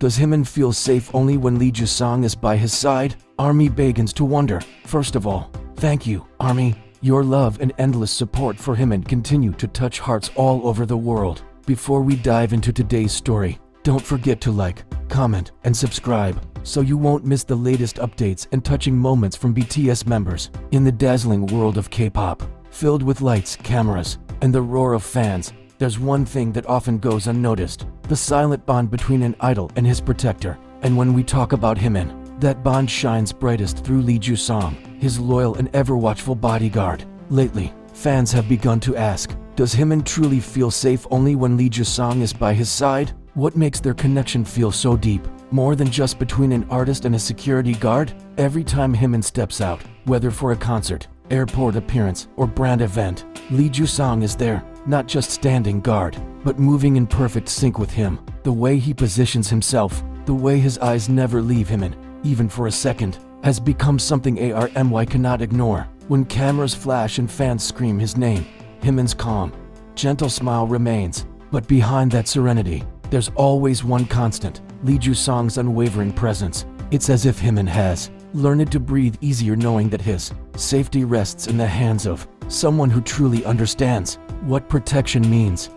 Does Jimin feel safe only when Lee Jusang is by his side? Army begins to wonder. First of all, thank you, Army. Your love and endless support for Jimin continue to touch hearts all over the world. Before we dive into today's story, don't forget to like, comment, and subscribe so you won't miss the latest updates and touching moments from BTS members. In the dazzling world of K-pop, filled with lights, cameras, and the roar of fans, there's one thing that often goes unnoticed: the silent bond between an idol and his protector. And when we talk about Jimin, that bond shines brightest through Lee Jusang, his loyal and ever-watchful bodyguard. Lately, fans have begun to ask, does Jimin truly feel safe only when Lee Jusang is by his side? What makes their connection feel so deep? More than just between an artist and a security guard? Every time Jimin steps out, whether for a concert, airport appearance, or brand event, Lee Jusang is there, not just standing guard, but moving in perfect sync with him. The way he positions himself, the way his eyes never leave Jimin, even for a second, has become something ARMY cannot ignore. When cameras flash and fans scream his name, Jimin's calm, gentle smile remains. But behind that serenity, there's always one constant: Lee Jusang's unwavering presence. It's as if Jimin has learned to breathe easier knowing that his safety rests in the hands of someone who truly understands what protection means.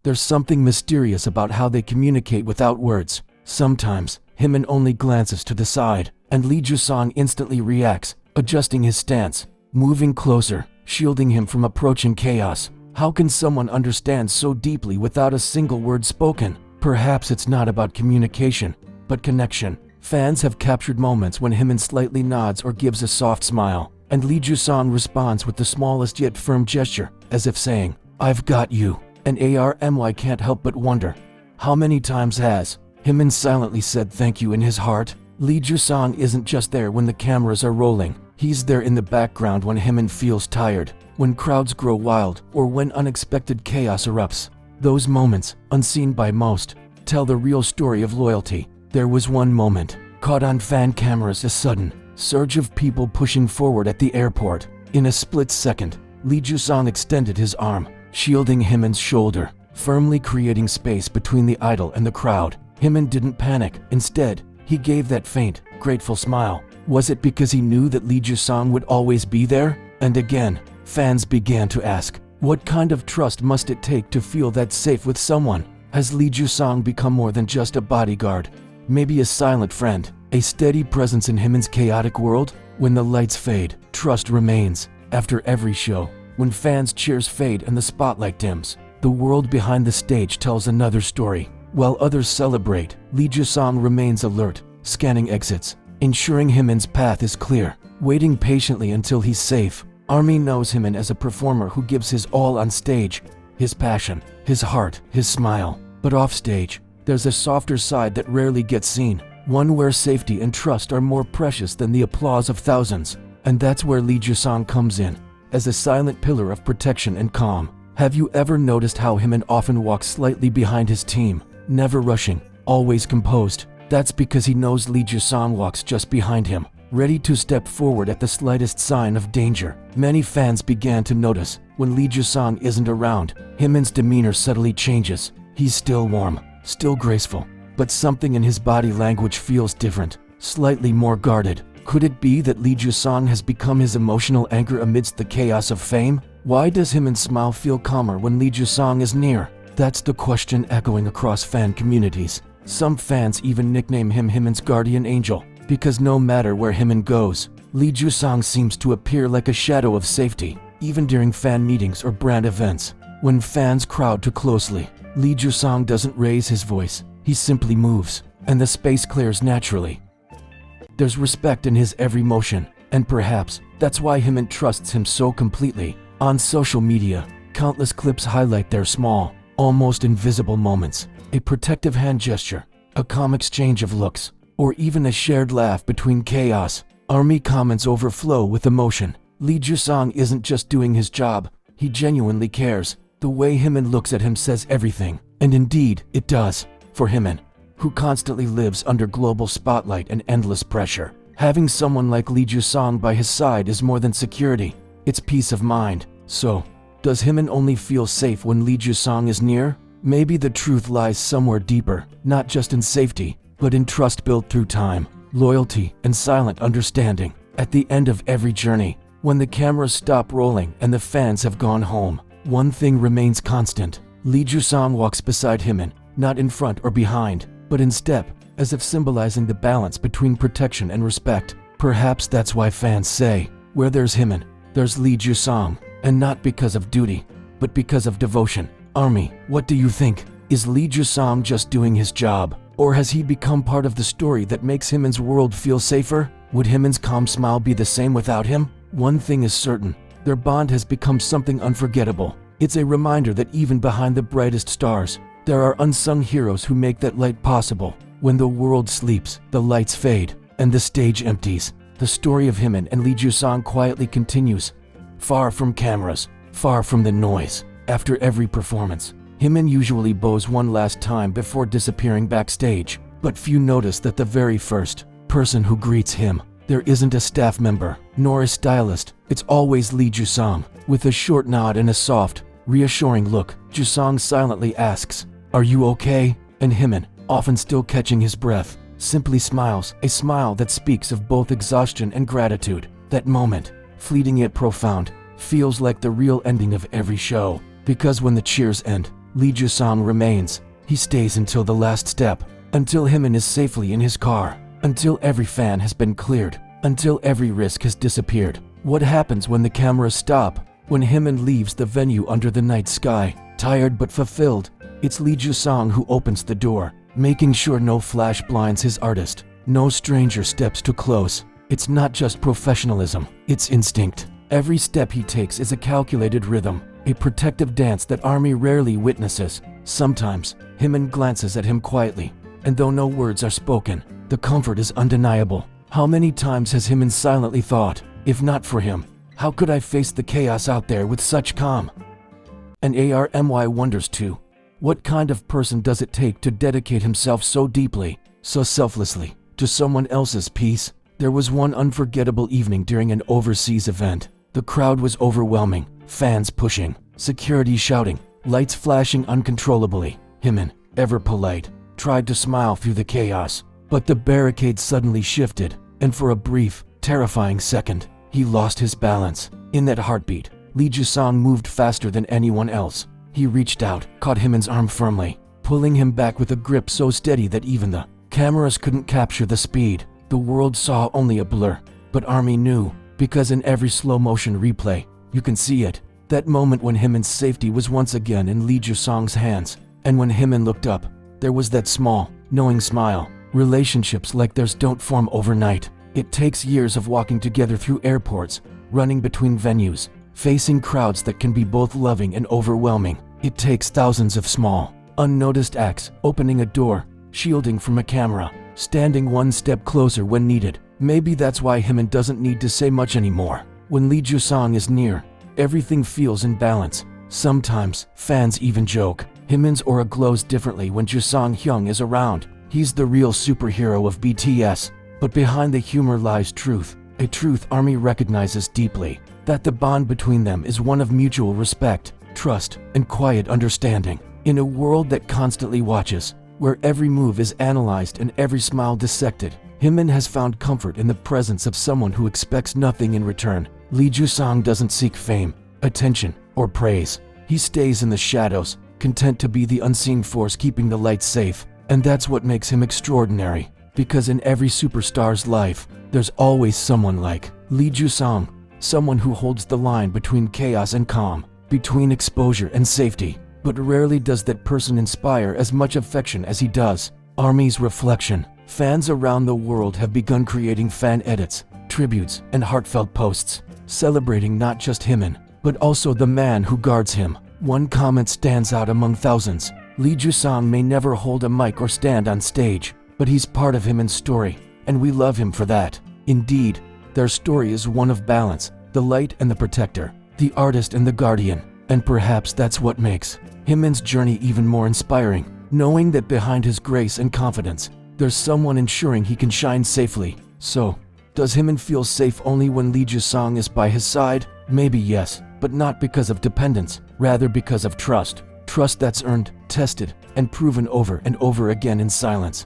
There's something mysterious about how they communicate without words. Sometimes, Jimin only glances to the side, and Lee Jusang instantly reacts, adjusting his stance, moving closer, shielding him from approaching chaos. How can someone understand so deeply without a single word spoken? Perhaps it's not about communication, but connection. Fans have captured moments when Jimin slightly nods or gives a soft smile, and Lee Jusang responds with the smallest yet firm gesture, as if saying, "I've got you." And ARMY can't help but wonder, how many times has Jimin silently said thank you in his heart? Lee Jusang isn't just there when the cameras are rolling. He's there in the background when Jimin feels tired, when crowds grow wild, or when unexpected chaos erupts. Those moments, unseen by most, tell the real story of loyalty. There was one moment, caught on fan cameras, a sudden surge of people pushing forward at the airport. In a split second, Lee Jusang extended his arm, shielding Jimin's shoulder, firmly creating space between the idol and the crowd. Jimin didn't panic. Instead, he gave that faint, grateful smile. Was it because he knew that Lee Jusang would always be there? And again, fans began to ask, what kind of trust must it take to feel that safe with someone? Has Lee Jusang become more than just a bodyguard? Maybe a silent friend, a steady presence in Jimin's chaotic world? When the lights fade, trust remains. After every show, when fans' cheers fade and the spotlight dims, the world behind the stage tells another story. While others celebrate, Lee Jusang remains alert, scanning exits, ensuring Jimin's path is clear, waiting patiently until he's safe. ARMY knows Jimin as a performer who gives his all on stage, his passion, his heart, his smile. But offstage, there's a softer side that rarely gets seen, one where safety and trust are more precious than the applause of thousands. And that's where Lee Jusang comes in, as a silent pillar of protection and calm. Have you ever noticed how Jimin often walks slightly behind his team, never rushing, always composed? That's because he knows Lee Jusang walks just behind him, ready to step forward at the slightest sign of danger. Many fans began to notice, when Lee Jusang isn't around, Jimin's demeanor subtly changes. He's still warm, still graceful, but something in his body language feels different, slightly more guarded. Could it be that Lee Jusang has become his emotional anchor amidst the chaos of fame? Why does Jimin's smile feel calmer when Lee Jusang is near? That's the question echoing across fan communities. Some fans even nickname him Jimin's guardian angel, because no matter where Jimin goes, Lee Jusang seems to appear like a shadow of safety, even during fan meetings or brand events. When fans crowd too closely, Lee Jusang doesn't raise his voice, he simply moves, and the space clears naturally. There's respect in his every motion, and perhaps that's why Jimin trusts him so completely. On social media, countless clips highlight their small, almost invisible moments. A protective hand gesture, a calm exchange of looks, or even a shared laugh between chaos. ARMY comments overflow with emotion. Lee Jusang isn't just doing his job, he genuinely cares. The way Jimin looks at him says everything, and indeed, it does. For Jimin, who constantly lives under global spotlight and endless pressure, having someone like Lee Jusang by his side is more than security, it's peace of mind. So, Does Jimin only feel safe when Lee Jusang is near? Maybe the truth lies somewhere deeper, not just in safety, but in trust built through time, loyalty, and silent understanding. At the end of every journey, when the cameras stop rolling and the fans have gone home, one thing remains constant. Lee Jusang walks beside Jimin, not in front or behind, but in step, as if symbolizing the balance between protection and respect. Perhaps that's why fans say, where there's Jimin, there's Lee Jusang, and not because of duty, but because of devotion. Army, what do you think? Is Lee Jusang just doing his job, or has he become part of the story that makes Jimin's world feel safer? Would Jimin's calm smile be the same without him? One thing is certain, their bond has become something unforgettable. It's a reminder that even behind the brightest stars, there are unsung heroes who make that light possible. When the world sleeps, the lights fade, and the stage empties, the story of Jimin and Lee Jusang quietly continues. Far from cameras, far from the noise. After every performance, Jimin usually bows one last time before disappearing backstage, but few notice that the very first person who greets him, there isn't a staff member, nor a stylist. It's always Lee Jusang. With a short nod and a soft, reassuring look, Jusang silently asks, "Are you okay?" And Jimin, often still catching his breath, simply smiles, a smile that speaks of both exhaustion and gratitude. That moment, fleeting yet profound, feels like the real ending of every show. Because when the cheers end, Lee Jusang remains. He stays until the last step, until Jimin is safely in his car, until every fan has been cleared, until every risk has disappeared. What happens when the cameras stop? When Jimin leaves the venue under the night sky, tired but fulfilled, it's Lee Jusang who opens the door, making sure no flash blinds his artist, no stranger steps too close. It's not just professionalism, it's instinct. Every step he takes is a calculated rhythm, a protective dance that Army rarely witnesses. Sometimes, Jimin glances at him quietly, and though no words are spoken, the comfort is undeniable. How many times has Jimin silently thought, if not for him, how could I face the chaos out there with such calm? And Army wonders too, what kind of person does it take to dedicate himself so deeply, so selflessly, to someone else's peace? There was one unforgettable evening during an overseas event. The crowd was overwhelming, fans pushing, security shouting, lights flashing uncontrollably. Jimin, ever polite, tried to smile through the chaos, but the barricade suddenly shifted, and for a brief, terrifying second, he lost his balance. In that heartbeat, Lee Jusang moved faster than anyone else. He reached out, caught Jimin's arm firmly, pulling him back with a grip so steady that even the cameras couldn't capture the speed. The world saw only a blur, but Army knew, because in every slow-motion replay, you can see it. That moment when Jimin's safety was once again in Lee Jusang's hands, and when Jimin looked up, there was that small, knowing smile. Relationships like theirs don't form overnight. It takes years of walking together through airports, running between venues, facing crowds that can be both loving and overwhelming. It takes thousands of small, unnoticed acts, opening a door, shielding from a camera, standing one step closer when needed. Maybe that's why Jimin doesn't need to say much anymore. When Lee Jusang is near, everything feels in balance. Sometimes, fans even joke, Jimin's aura glows differently when Jusang Hyung is around. He's the real superhero of BTS. But behind the humor lies truth, a truth Army recognizes deeply, that the bond between them is one of mutual respect, trust, and quiet understanding. In a world that constantly watches, where every move is analyzed and every smile dissected, Jimin has found comfort in the presence of someone who expects nothing in return. Lee Jusang doesn't seek fame, attention, or praise. He stays in the shadows, content to be the unseen force keeping the lights safe. And that's what makes him extraordinary. Because in every superstar's life, there's always someone like Lee Jusang, someone who holds the line between chaos and calm, between exposure and safety. But rarely does that person inspire as much affection as he does. Army's reflection. Fans around the world have begun creating fan edits, tributes, and heartfelt posts, celebrating not just Jimin, but also the man who guards him. One comment stands out among thousands. Lee Jusang may never hold a mic or stand on stage, but he's part of Jimin's story, and we love him for that. Indeed, their story is one of balance, the light and the protector, the artist and the guardian. And perhaps that's what makes Jimin's journey even more inspiring, knowing that behind his grace and confidence, there's someone ensuring he can shine safely. So, does Jimin feel safe only when Lee Jusang is by his side? Maybe yes, but not because of dependence, rather because of trust. Trust that's earned, tested, and proven over and over again in silence.